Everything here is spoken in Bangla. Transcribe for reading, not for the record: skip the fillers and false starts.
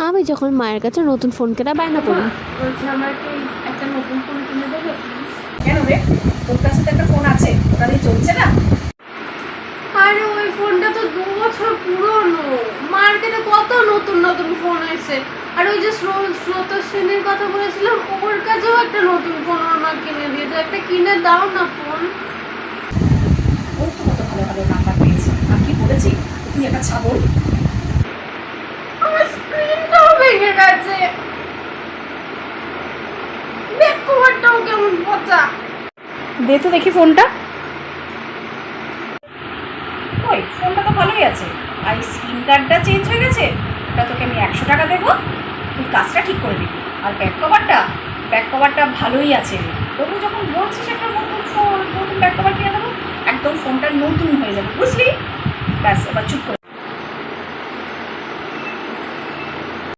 আমি যখন মায়ের কাছে নতুন ফোন কেনা বায়না করি। বলছি আমাকে একটা নতুন ফোন কিনে দেবে প্লিজ। কেন রে, তোর কাছে তো একটা ফোন আছে, ওটা দিয়ে চলছে না? আরে ওই ফোনটা তো 2 বছর পুরনো। মার্কেটে কত নতুন নতুন ফোন এসে। আর ওই যে স্রোতস্বিনীর কথা বলেছিলাম, ওর কাছেও একটা নতুন ফোন ওর মা কিনে দিয়েছে। একটা কিনে দাও না ফোন। ও তো কত ভালো ভালো নাম্বার পেয়েছে, আমি কি বলেছি তুই একটা ছাগল? আমার স্ক্রিনটাও ভেঙে গেছে, ব্যাক কভারটাও কেমন পচা। দে তো দেখি ফোনটা। ওই ফোনটা তো ভালোই আছে, আর স্ক্রিন গার্ডটা চেঞ্জ হয়ে গেছে। ওটা তোকে আমি 100 টাকা দেবো, তুই কাজটা ঠিক করে দিবি। আর ব্যাক কভারটা ভালোই আছে। তবু যখন বলছিস একটা নতুন ফোন, নতুন ব্যাক কভার কিনে দেবো, একদম ফোনটা নতুন হয়ে যাবে, বুঝলি? ব্যাস, এবার চুপ করে